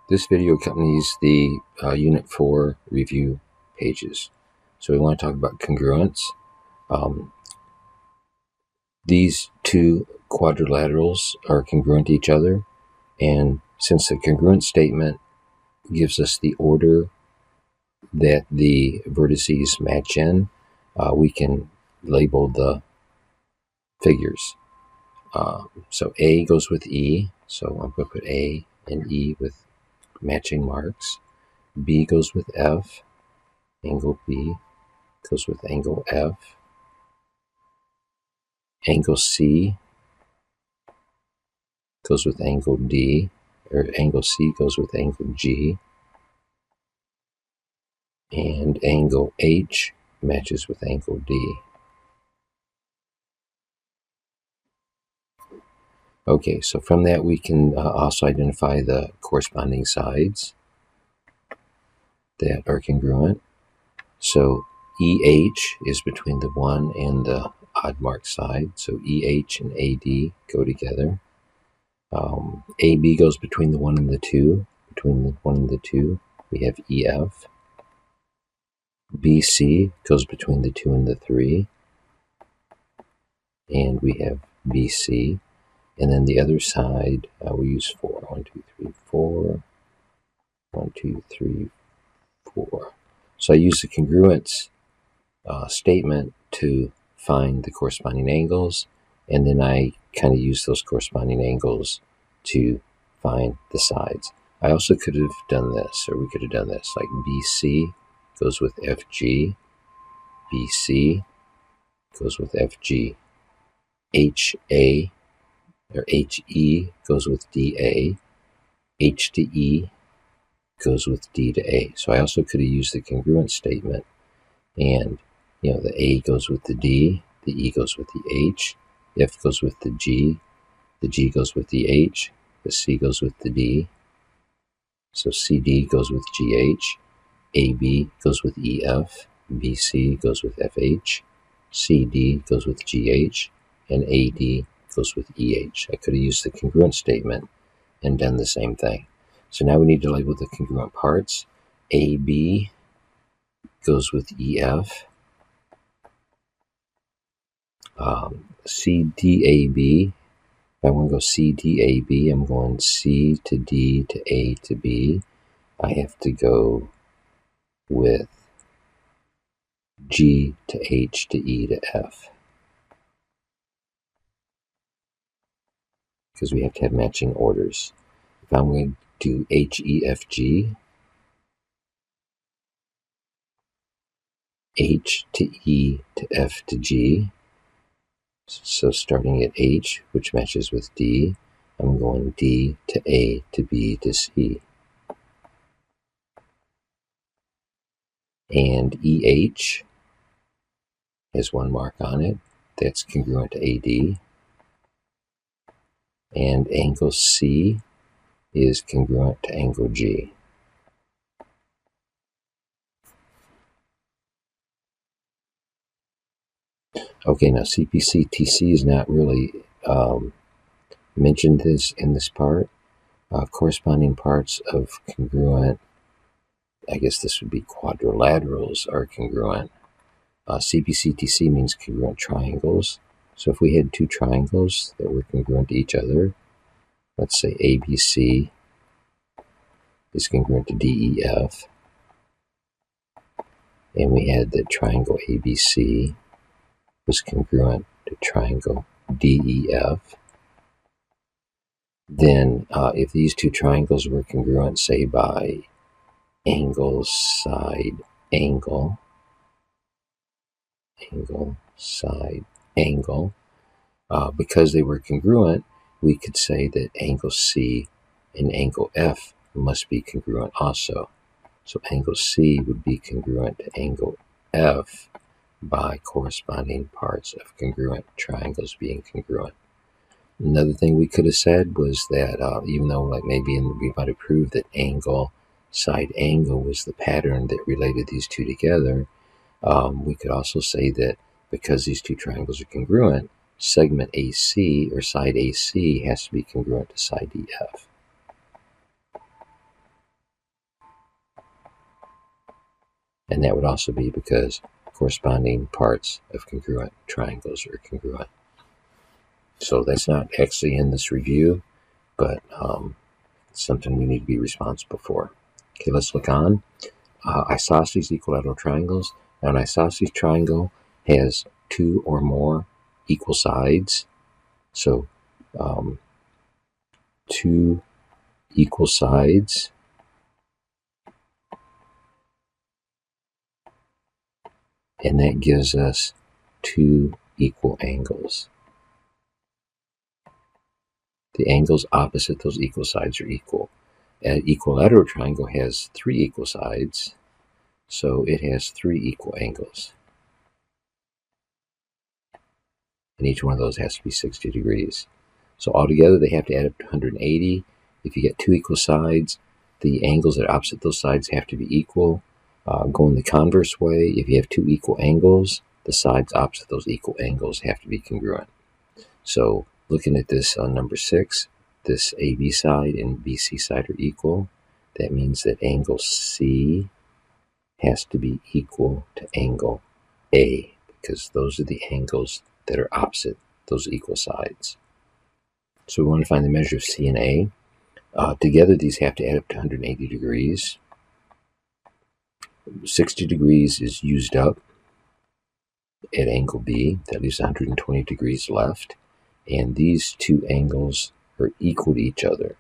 This video accompanies the Unit 4 review pages. So we want to talk about congruence. These two quadrilaterals are congruent to each other, and since the congruent statement gives us the order that the vertices match in, we can label the figures. So A goes with E, so I'm going to put A and E with matching marks. B goes with F, angle B goes with angle F. Angle C goes with angle D, or angle C goes with angle G. And angle H matches with angle D. Okay, so from that we can also identify the corresponding sides that are congruent. So EH is between the 1 and the odd mark side, so EH and AD go together. AB goes between the 1 and the 2. Between the 1 and the 2, we have EF. BC goes between the 2 and the 3, and we have BC. And then the other side, we use 4. 1, 2, 3, 4. 1, 2, 3, 4. So I use the congruence statement to find the corresponding angles, and then I kind of use those corresponding angles to find the sides. I also could have done this, or we could have done this, like BC goes with FG, BC goes with FG, HA or HE goes with DA, H to E goes with D to A. So I also could have used the congruent statement, and the A goes with the D, the E goes with the H, the F goes with the G goes with the H, the C goes with the D. So CD goes with GH, AB goes with EF, BC goes with FH, CD goes with GH, and AD goes with EH. I could have used the congruent statement and done the same thing. So now we need to label the congruent parts. AB goes with EF. CDAB, if I want to go CDAB, I'm going C to D to A to B. I have to go with G to H to E to F, because we have to have matching orders. If I'm going to do HEFG, H to E to F to G, so starting at H, which matches with D, I'm going D to A to B to C. And EH has one mark on it, that's congruent to AD. And angle C is congruent to angle G. Okay, now CPCTC is not really mentioned in this part. Corresponding parts of congruent, I guess this would be quadrilaterals, are congruent. CPCTC means congruent triangles. So if we had two triangles that were congruent to each other, let's say ABC is congruent to DEF, and we had the triangle ABC was congruent to triangle DEF, then if these two triangles were congruent, say by angle, side, angle, angle, side, angle, because they were congruent, we could say that angle C and angle F must be congruent also. So angle C would be congruent to angle F by corresponding parts of congruent triangles being congruent. Another thing we could have said was that even though maybe we might have proved that angle, side angle was the pattern that related these two together, we could also say that because these two triangles are congruent, segment AC or side AC has to be congruent to side EF. And that would also be because corresponding parts of congruent triangles are congruent. So that's not actually in this review, but something we need to be responsible for. Okay, let's look on. Isosceles equilateral triangles. Now, an isosceles triangle has two or more equal sides. So, two equal sides. And that gives us two equal angles. The angles opposite those equal sides are equal. An equilateral triangle has three equal sides, so it has three equal angles. And each one of those has to be 60 degrees. So altogether, they have to add up to 180. If you get two equal sides, the angles that are opposite those sides have to be equal. Going the converse way, if you have two equal angles, the sides opposite those equal angles have to be congruent. So looking at this on number 6, this AB side and BC side are equal. That means that angle C has to be equal to angle A, because those are the angles that are opposite those equal sides. So we want to find the measure of C and A. Together, these have to add up to 180 degrees. 60 degrees is used up at angle B. That leaves 120 degrees left. And these two angles are equal to each other.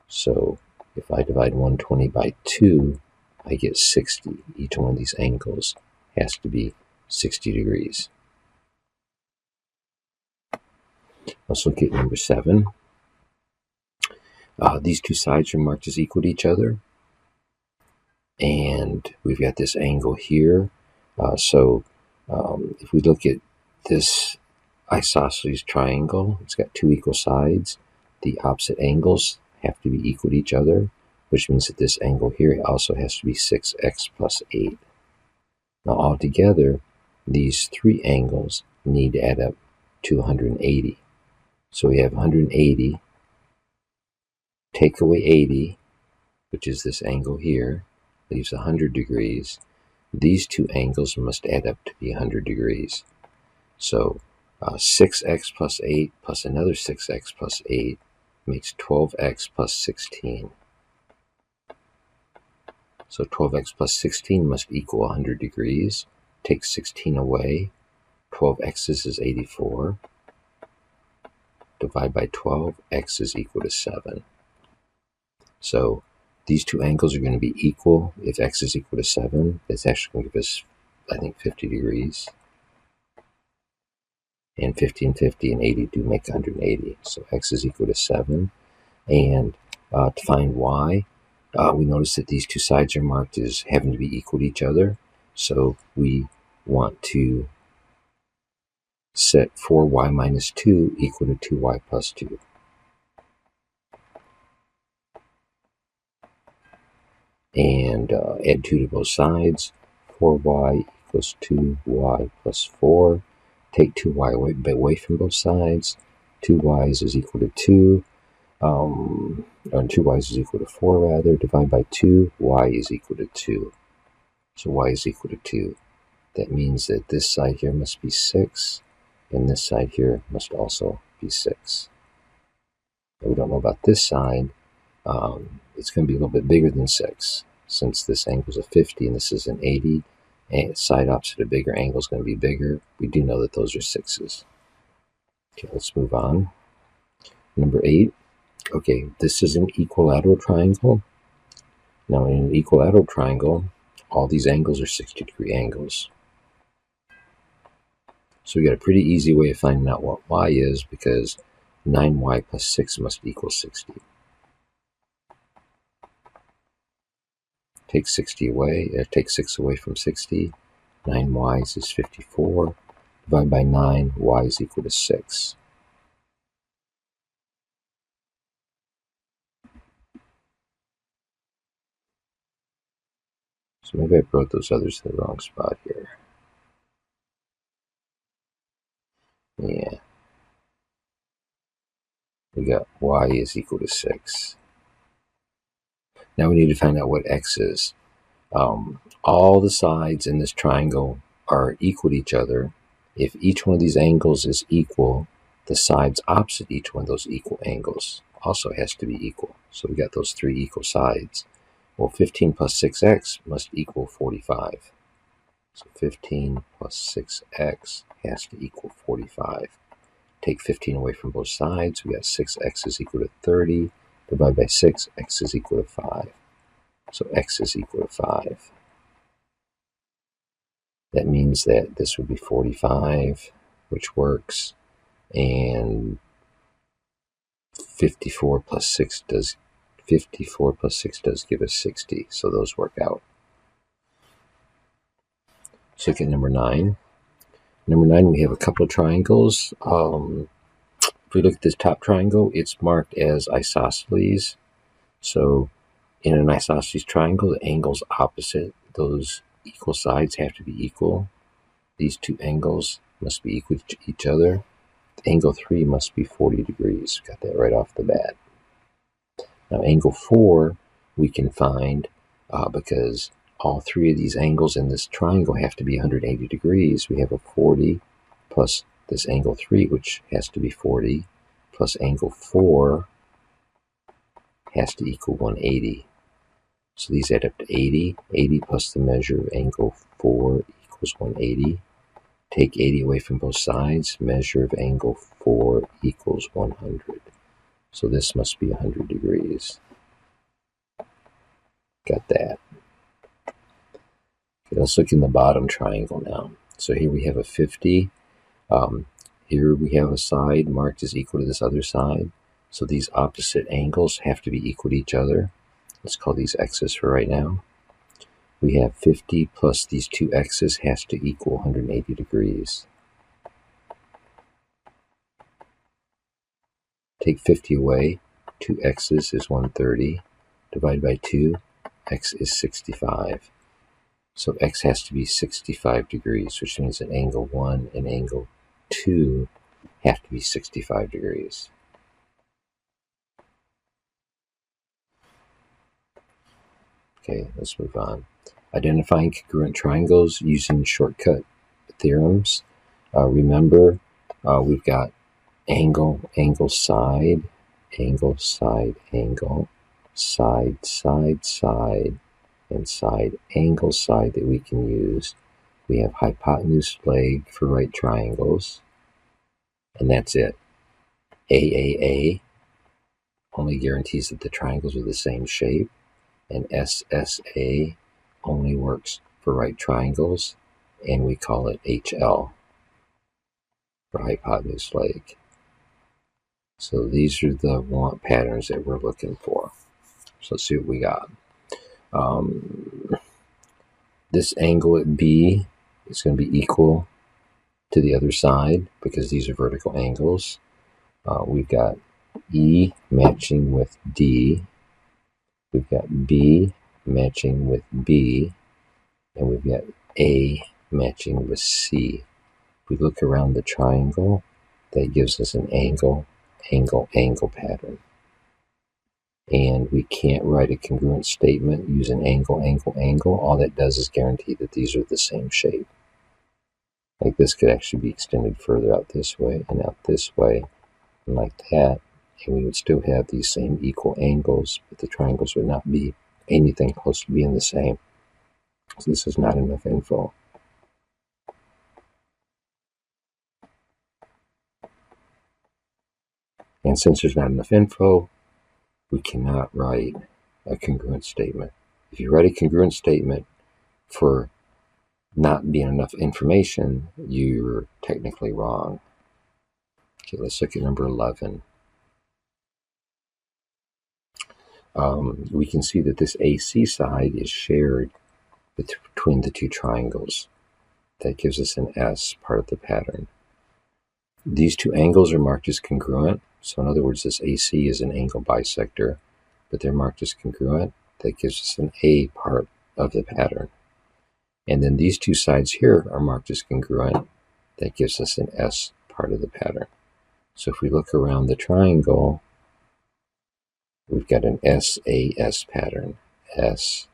So if I divide 120 by 2, I get 60. Each one of these angles has to be 60 degrees. Let's look at number 7. These two sides are marked as equal to each other. And we've got this angle here. If we look at this isosceles triangle, it's got two equal sides. The opposite angles have to be equal to each other, which means that this angle here also has to be 6x plus 8. Now altogether, these three angles need to add up to 180. So we have 180, take away 80, which is this angle here, leaves 100 degrees. These two angles must add up to be 100 degrees. So 6x plus 8 plus another 6x plus 8 makes 12x plus 16. So 12x plus 16 must equal 100 degrees. Take 16 away. 12x's is 84. Divide by 12, x is equal to 7. So these two angles are going to be equal. If x is equal to 7, that's actually going to give us, I think, 50 degrees. And 50 and 50 and 80 do make 180. So x is equal to 7. And to find y, we notice that these two sides are marked as having to be equal to each other. So we want to set 4y minus 2 equal to 2y plus 2. And add 2 to both sides. 4y equals 2y plus 4. Take 2y away from both sides. 2y's is equal to 2. And 2y's is equal to 4, rather. Divide by 2, y is equal to 2. So y is equal to 2. That means that this side here must be 6, and this side here must also be 6. And we don't know about this side. It's going to be a little bit bigger than 6. Since this angle is a 50 and this is an 80, and side opposite a bigger angle is going to be bigger. We do know that those are 6's. Okay, let's move on. Number 8. Okay, this is an equilateral triangle. Now, in an equilateral triangle, all these angles are 60-degree angles. So we got a pretty easy way of finding out what y is, because 9y plus 6 must equal 60. Take 60 away, take 6 away from 60. 9y is 54. Divide by 9, y is equal to 6. So maybe I wrote those others in the wrong spot here. Yeah. We got y is equal to 6. Now we need to find out what x is. All the sides in this triangle are equal to each other. If each one of these angles is equal, the sides opposite each one of those equal angles also has to be equal. So we got those three equal sides. Well, 15 plus 6x must equal 45. So 15 plus 6x has to equal 45. Take 15 away from both sides. We got 6x is equal to 30. Divide by 6, x is equal to 5. So x is equal to 5. That means that this would be 45, which works, and 54 plus 6 does give us 60, so those work out. Let's look at number 9. Number 9, we have a couple of triangles. If we look at this top triangle, it's marked as isosceles. So in an isosceles triangle, the angles opposite those equal sides have to be equal. These two angles must be equal to each other. Angle 3 must be 40 degrees. Got that right off the bat. Now angle 4 we can find because all three of these angles in this triangle have to be 180 degrees. We have a 40 plus this angle 3, which has to be 40, plus angle 4 has to equal 180. So these add up to 80. 80 plus the measure of angle 4 equals 180. Take 80 away from both sides. Measure of angle 4 equals 100. So this must be 100 degrees. Got that. Okay, let's look in the bottom triangle now. So here we have a 50. Here we have a side marked as equal to this other side. So these opposite angles have to be equal to each other. Let's call these x's for right now. We have 50 plus these two x's has to equal 180 degrees. Take 50 away. 2 x's is 130. Divide by 2, x is 65. So x has to be 65 degrees, which means that angle 1 and angle 2 have to be 65 degrees. Okay, let's move on. Identifying congruent triangles using shortcut theorems. Remember, we've got angle, angle, side, angle, side, angle, side, side, side, and side, angle, side that we can use. We have hypotenuse leg for right triangles, and that's it. AAA only guarantees that the triangles are the same shape, and SSA only works for right triangles, and we call it HL for hypotenuse leg. So these are the want patterns that we're looking for. So let's see what we got. This angle at B is going to be equal to the other side because these are vertical angles. We've got E matching with D. We've got B matching with B. And we've got A matching with C. If we look around the triangle, that gives us an angle, angle, angle pattern. And we can't write a congruent statement using angle, angle, angle. All that does is guarantee that these are the same shape. Like this could actually be extended further out this way and out this way, and like that. And we would still have these same equal angles, but the triangles would not be anything close to being the same. So this is not enough info. And since there's not enough info, we cannot write a congruent statement. If you write a congruent statement for not being enough information, you're technically wrong. Okay, let's look at number 11. We can see that this AC side is shared between the two triangles. That gives us an S, part of the pattern. These two angles are marked as congruent. So in other words, this AC is an angle bisector, but they're marked as congruent. That gives us an A part of the pattern. And then these two sides here are marked as congruent. That gives us an S part of the pattern. So if we look around the triangle, we've got an SAS pattern. SAS.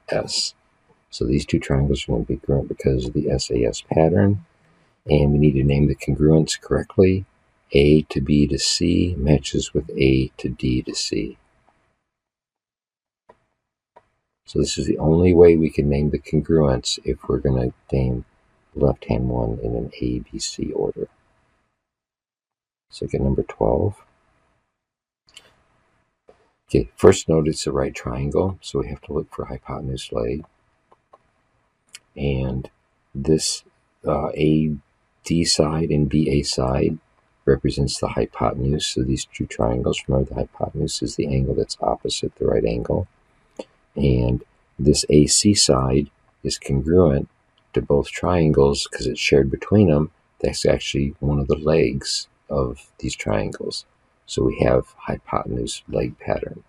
S. So these two triangles are going to be congruent because of the SAS pattern. And we need to name the congruence correctly. A to B to C matches with A to D to C. So this is the only way we can name the congruence if we're going to name the left-hand one in an A, B, C order. So get number 12. Okay, first note it's a right triangle, so we have to look for hypotenuse leg. And this AD side and BA side represents the hypotenuse. So these two triangles, remember the hypotenuse is the angle that's opposite the right angle. And this AC side is congruent to both triangles because it's shared between them. That's actually one of the legs of these triangles. So we have hypotenuse leg pattern.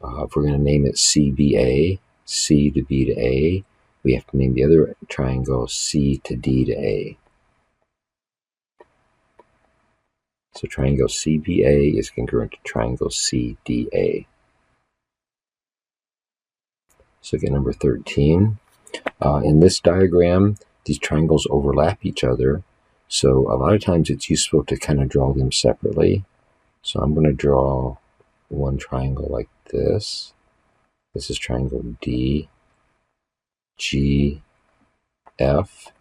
If we're going to name it CBA, C to B to A, we have to name the other triangle C to D to A. So triangle CBA is congruent to triangle CDA. So get number 13. In this diagram, these triangles overlap each other. So a lot of times it's useful to kind of draw them separately. So I'm going to draw one triangle like this. This is triangle D, G, F.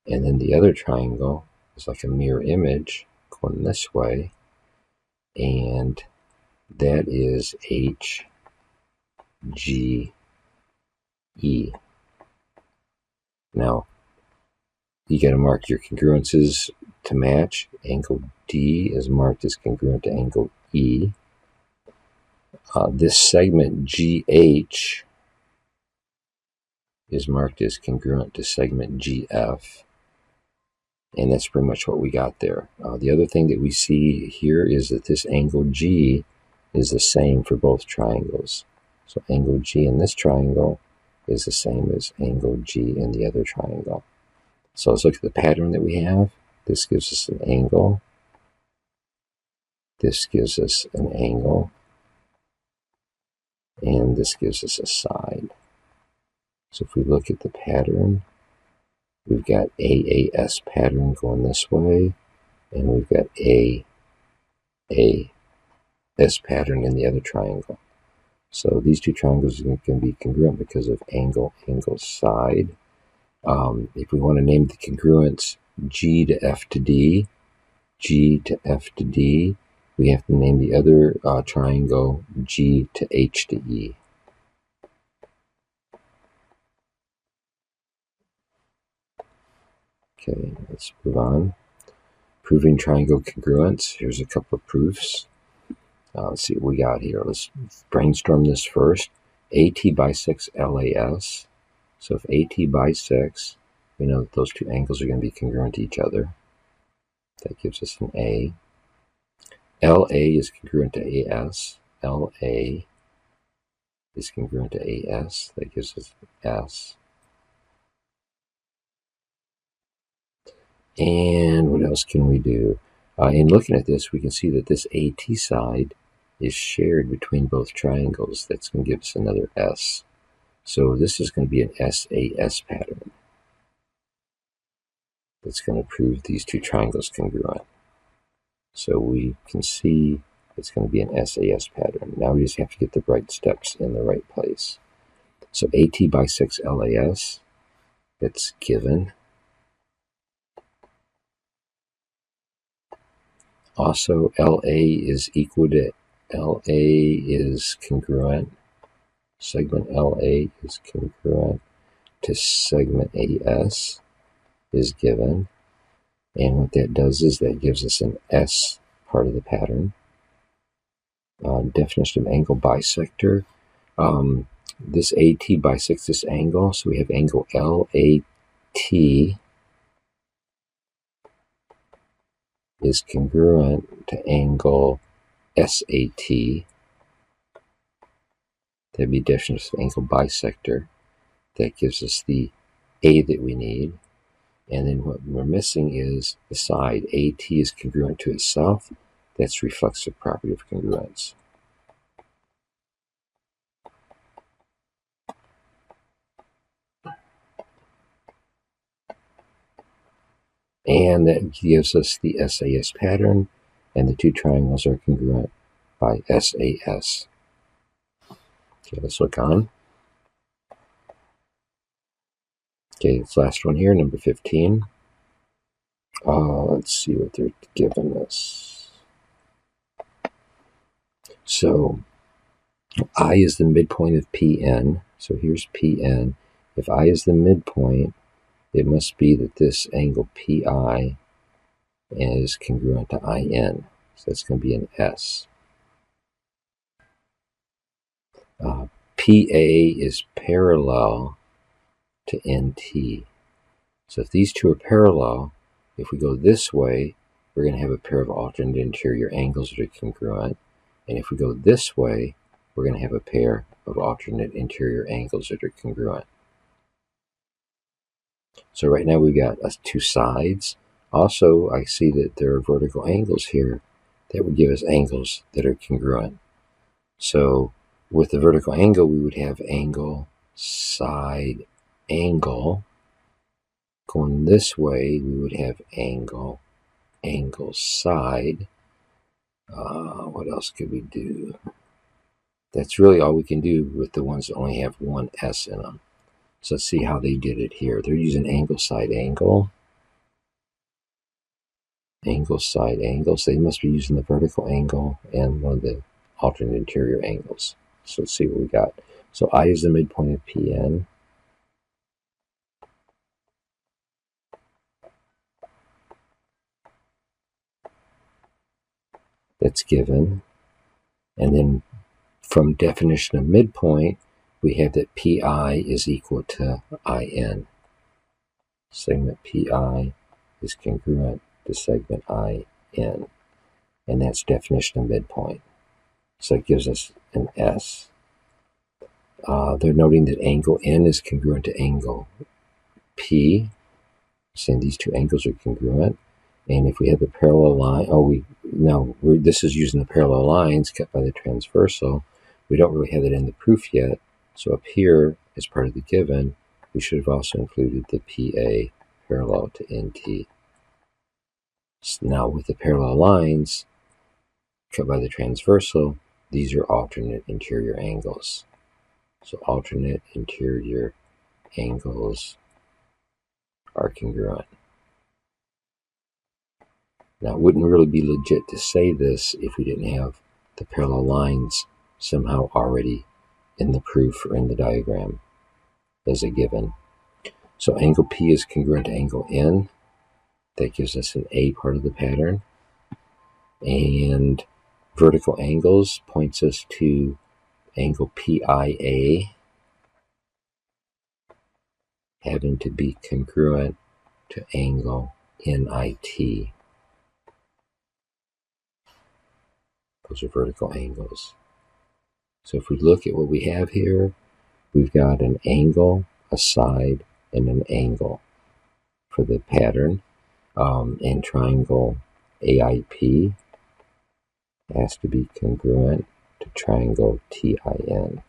And then the other triangle is like a mirror image going this way. And that is H, G, E. Now, you got to mark your congruences to match. Angle D is marked as congruent to angle E. This segment GH is marked as congruent to segment GF. And that's pretty much what we got there. The other thing that we see here is that this angle G is the same for both triangles. So angle G in this triangle is the same as angle G in the other triangle. So let's look at the pattern that we have. This gives us an angle. This gives us an angle. And this gives us a side. So if we look at the pattern, we've got AAS pattern going this way, and we've got AAS pattern in the other triangle. So these two triangles can be congruent because of angle, side. If we want to name the congruence G to F to D, G to F to D, we have to name the other triangle G to H to E. Okay, let's move on. Proving triangle congruence. Here's a couple of proofs. Let's see what we got here. Let's brainstorm this first. AT bisects LAS. So if AT bisects, we know that those two angles are going to be congruent to each other. That gives us an A. LA is congruent to AS. LA is congruent to AS. That gives us an S. And what else can we do? In looking at this, we can see that this AT side is shared between both triangles. That's going to give us another S. So this is going to be an SAS pattern. That's going to prove these two triangles congruent. So we can see it's going to be an SAS pattern. Now we just have to get the right steps in the right place. So AT bisects LAS. That's given. Also, LA is equal to LA is congruent. Segment LA is congruent to segment AS is given. And what that does is that gives us an S part of the pattern. Definition of angle bisector. This AT bisects this angle, so we have angle LAT is congruent to angle SAT. That'd be definition of angle bisector. That gives us the A that we need. And then what we're missing is the side. AT is congruent to itself. That's reflexive property of congruence. And that gives us the SAS pattern, and the two triangles are congruent by SAS. Okay, let's look on. Okay, this last one here, number 15. Let's see what they're giving us. So I is the midpoint of PN. So here's PN. If I is the midpoint, it must be that this angle PI is congruent to IN. So that's going to be an S. PA is parallel to NT. So if these two are parallel, if we go this way, we're going to have a pair of alternate interior angles that are congruent. And if we go this way, we're going to have a pair of alternate interior angles that are congruent. So right now we've got two sides. Also, I see that there are vertical angles here that would give us angles that are congruent. So with the vertical angle, we would have angle, side, angle. Going this way, we would have angle, angle, side. What else could we do? That's really all we can do with the ones that only have one S in them. So let's see how they did it here. They're using angle, side, angle. Angle, side, angle. So they must be using the vertical angle and one of the alternate interior angles. So let's see what we got. So I is the midpoint of PN. That's given. And then from definition of midpoint, we have that PI is equal to IN. Segment PI is congruent to segment IN. And that's definition of midpoint. So it gives us an S. They're noting that angle N is congruent to angle P. Saying these two angles are congruent. And if we have the parallel line, this is using the parallel lines cut by the transversal. We don't really have it in the proof yet. So up here, as part of the given, we should have also included the PA parallel to NT. So now with the parallel lines cut by the transversal, these are alternate interior angles. So alternate interior angles are congruent. Now, it wouldn't really be legit to say this if we didn't have the parallel lines somehow already in the proof or in the diagram as a given. So angle P is congruent to angle N. That gives us an A part of the pattern. And vertical angles points us to angle PIA having to be congruent to angle NIT. Those are vertical angles. So if we look at what we have here, we've got an angle, a side, and an angle for the pattern. And triangle AIP has to be congruent to triangle TIN.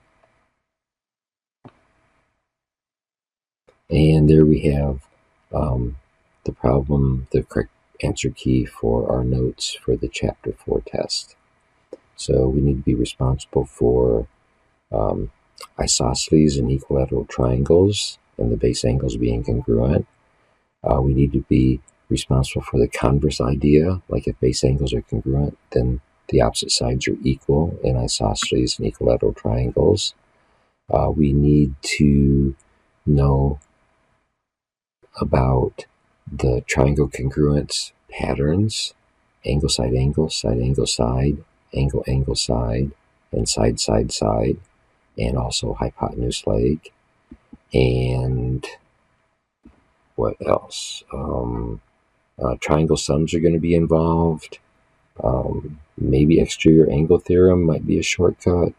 And there we have the problem, the correct answer key for our notes for the Chapter 4 test. So we need to be responsible for isosceles and equilateral triangles and the base angles being congruent. We need to be responsible for the converse idea, like if base angles are congruent, then the opposite sides are equal in isosceles and equilateral triangles. We need to know about the triangle congruence patterns, angle, side, angle, side, angle, side, angle, angle, side, and side, side, side, and also hypotenuse leg. And what else? Triangle sums are going to be involved. Maybe exterior angle theorem might be a shortcut.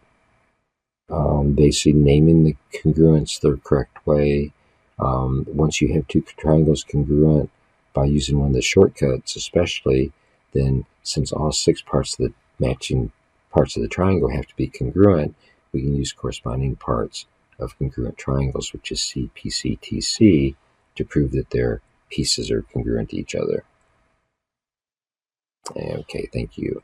Basically naming the congruence the correct way. Once you have two triangles congruent by using one of the shortcuts especially, then since all 6 parts of the matching parts of the triangle have to be congruent, we can use corresponding parts of congruent triangles, which is CPCTC, to prove that they're pieces are congruent to each other. Okay, thank you.